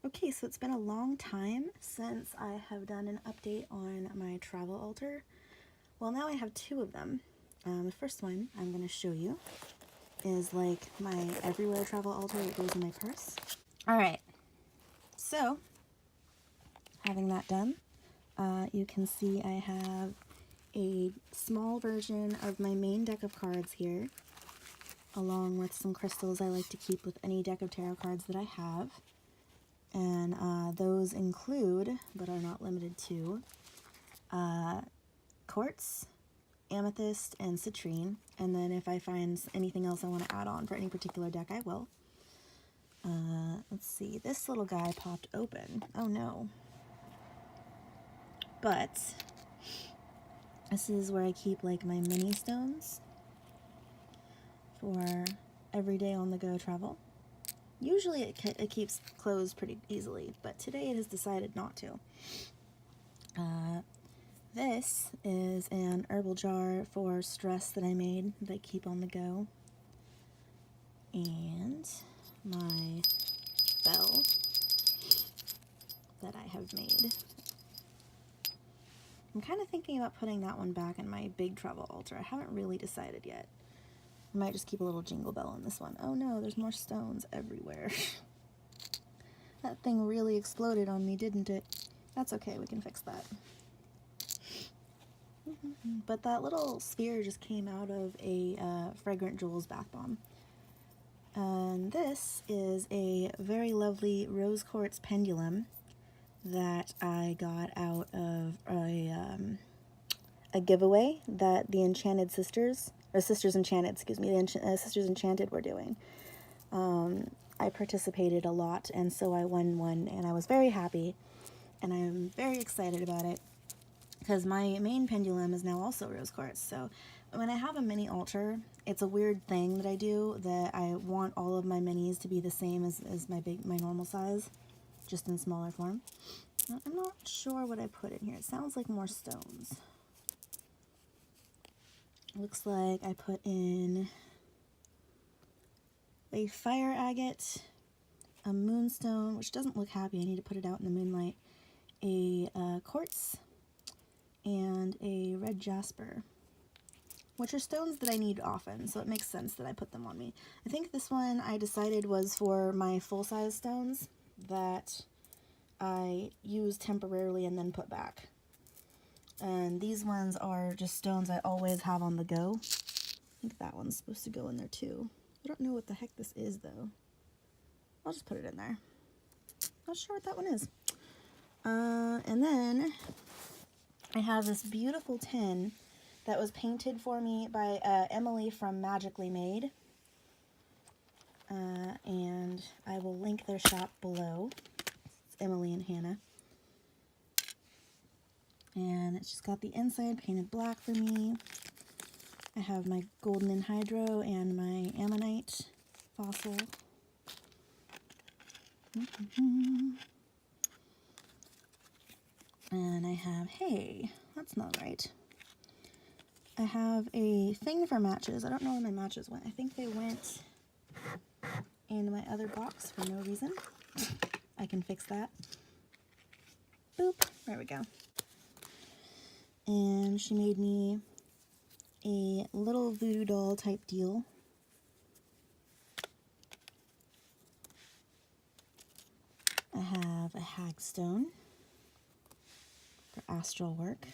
Okay, so it's been a long time since I have done an update on my travel altar. Well, now I have two of them. The first one I'm going to show you is like my everywhere travel altar that goes in my purse. All right, so having that done, you can see I have a small version of my main deck of cards here, along with some crystals I like to keep with any deck of tarot cards that I have. And those include, but are not limited to, quartz, amethyst, and citrine. And then if I find anything else I want to add on for any particular deck, I will. Let's see, this little guy popped open. Oh no. But this is where I keep like my mini stones for everyday on-the-go travel. Usually it keeps closed pretty easily, but today it has decided not to. This is an herbal jar for stress that I made that I keep on the go. And my bell that I have made. I'm kind of thinking about putting that one back in my big travel altar. I haven't really decided yet. I might just keep a little jingle bell in this one. Oh no, there's more stones everywhere. That thing really exploded on me, didn't it? That's okay, we can fix that. But that little sphere just came out of a Fragrant Jewels bath bomb. And this is a very lovely rose quartz pendulum that I got out of a giveaway that the Enchanted Sisters, or Sisters Enchanted, excuse me, the Sisters Enchanted were doing. I participated a lot, and so I won one, and I was very happy, and I'm very excited about it, because my main pendulum is now also rose quartz. So when I have a mini altar, it's a weird thing that I do, that I want all of my minis to be the same as my normal size, just in smaller form. I'm not sure what I put in here. It sounds like more stones. Looks like I put in a fire agate, a moonstone, which doesn't look happy. I need to put it out in the moonlight, a quartz, and a red jasper, which are stones that I need often, so it makes sense that I put them on me. I think this one I decided was for my full-size stones that I use temporarily and then put back. And these ones are just stones I always have on the go. I think that one's supposed to go in there too. I don't know what the heck this is though. I'll just put it in there. Not sure what that one is. And then I have this beautiful tin that was painted for me by Emily from Magically Made. And I will link their shop below. It's Emily and Hannah. And it's just got the inside painted black for me. I have my golden anhydro and my ammonite fossil. And I have, hey, that's not right. I have a thing for matches. I don't know where my matches went. I think they went in my other box for no reason. I can fix that. Boop, there we go. And she made me a little voodoo doll type deal. I have a hagstone for astral work.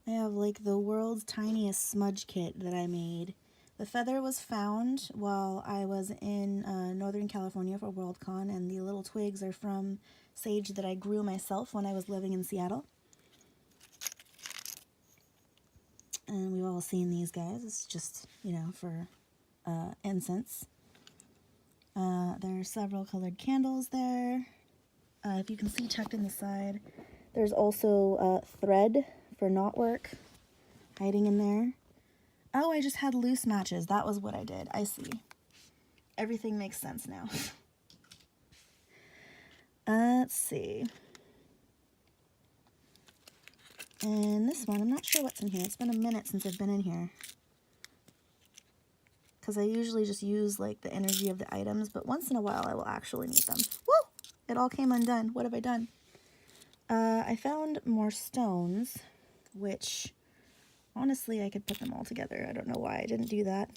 I have like the world's tiniest smudge kit that I made. The feather was found while I was in Northern California for Worldcon, and the little twigs are from sage that I grew myself when I was living in Seattle. And we've all seen these guys. It's just, you know, for incense. There are several colored candles there. If you can see tucked in the side, there's also thread for knot work hiding in there. Oh, I just had loose matches. That was what I did. I see. Everything makes sense now. Let's see. And this one, I'm not sure what's in here. It's been a minute since I've been in here, because I usually just use like the energy of the items, but once in a while I will actually need them. Woo! it all came undone. What have I done? I found more stones, which honestly I could put them all together. I don't know why I didn't do that.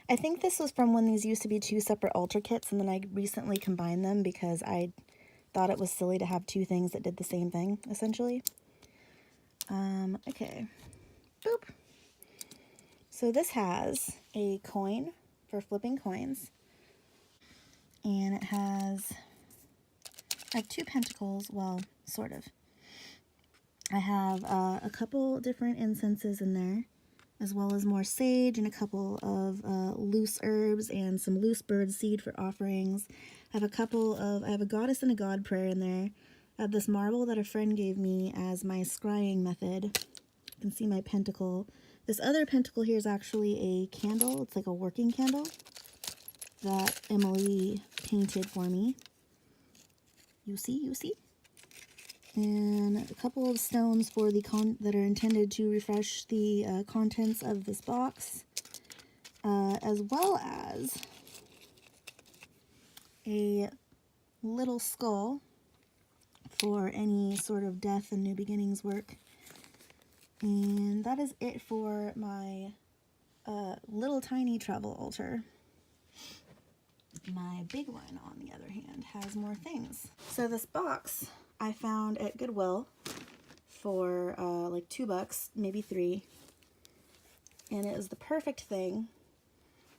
I think this was from when these used to be 2 separate altar kits, and then I recently combined them because I thought it was silly to have 2 things that did the same thing, essentially. Okay. Boop. So this has a coin for flipping coins, and it has, I have 2 pentacles, well, sort of. I have a couple different incenses in there, as well as more sage and a couple of loose herbs and some loose bird seed for offerings. I have a goddess and a god prayer in there. I have this marble that a friend gave me as my scrying method. You can see my pentacle. This other pentacle here is actually a candle. It's like a working candle that Emily painted for me. You see? And a couple of stones for the that are intended to refresh the contents of this box, as well as a little skull for any sort of death and new beginnings work. And that is it for my little tiny travel altar. My big one, on the other hand, has more things. So this box I found at Goodwill for like $2, maybe $3, and it is the perfect thing.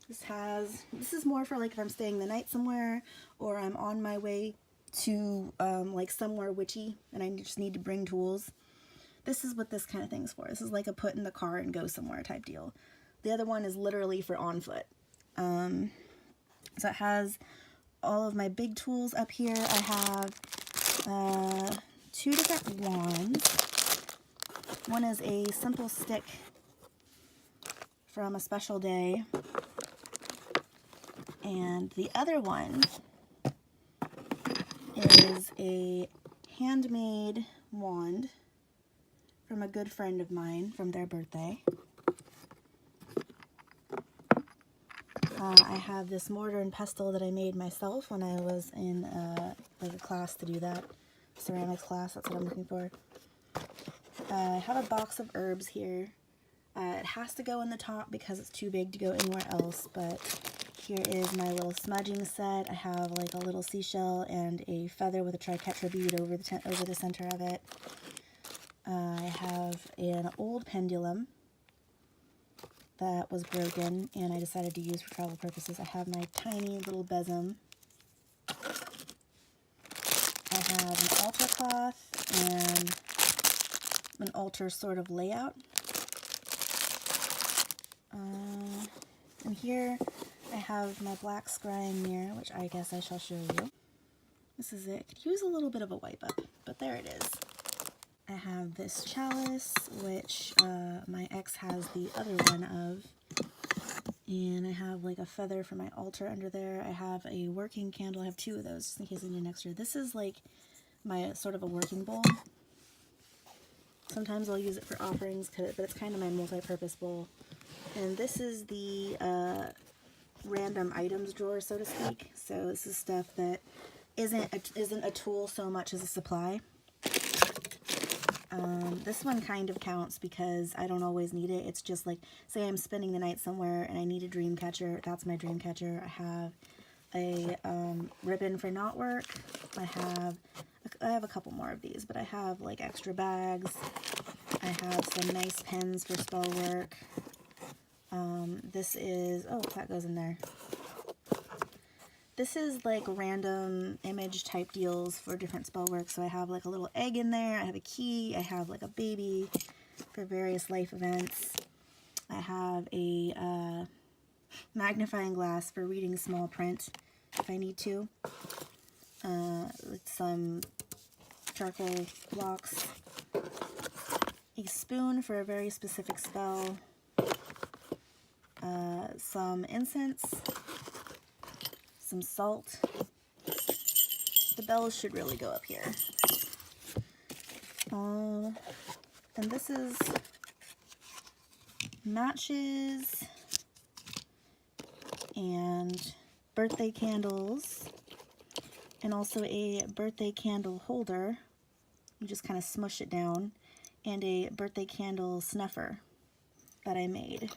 This is more for like if I'm staying the night somewhere, or I'm on my way to like somewhere witchy and I just need to bring tools. This is what this kind of thing's for. This is like a put in the car and go somewhere type deal. The other one is literally for on foot. So it has all of my big tools up here. I have 2 different wands. One is a simple stick from a special day, and the other one is a handmade wand from a good friend of mine from their birthday. I have this mortar and pestle that I made myself when I was in like a class to do that. Ceramics class, that's what I'm looking for. I have a box of herbs here. It has to go in the top because it's too big to go anywhere else, but here is my little smudging set. I have like a little seashell and a feather with a triquetra bead over the center of it. I have an old pendulum that was broken and I decided to use for travel purposes. I have my tiny little besom. I have an altar cloth and an altar sort of layout. And here I have my black scrying mirror, which I guess I shall show you. This is it. Could use a little bit of a wipe up, but there it is. I have this chalice, which my ex has the other one of. And I have like a feather for my altar under there. I have a working candle. I have 2 of those just in case I need an extra. This is like my sort of a working bowl. Sometimes I'll use it for offerings, but it's kind of my multi-purpose bowl. And this is the random items drawer, so to speak. So this is stuff that isn't a tool so much as a supply. This one kind of counts because I don't always need it. It's just like, say I'm spending the night somewhere and I need a dream catcher. That's my dream catcher. I have a ribbon for knot work. I have a couple more of these, but I have like extra bags. I have some nice pens for spell work. This is, oh, that goes in there. This is like random image type deals for different spell work. So I have like a little egg in there. I have a key. I have like a baby for various life events. I have a magnifying glass for reading small print if I need to. With some charcoal blocks. A spoon for a very specific spell. Some incense. Some salt. The bells should really go up here. And this is matches, and birthday candles, and also a birthday candle holder. You just kind of smush it down, and a birthday candle snuffer that I made.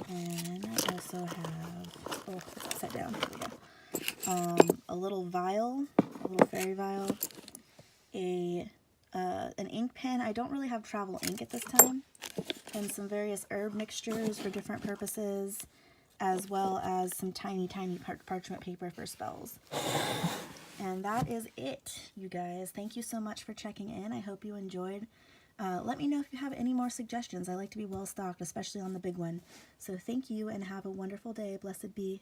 And I also have, oh, it's upside down, here we go. A little vial, a little fairy vial, an ink pen. I don't really have travel ink at this time, and some various herb mixtures for different purposes, as well as some tiny parchment paper for spells. And that is it, you guys. Thank you so much for checking in. I hope you enjoyed. Let me know if you have any more suggestions. I like to be well stocked, especially on the big one. So thank you, and have a wonderful day. Blessed be.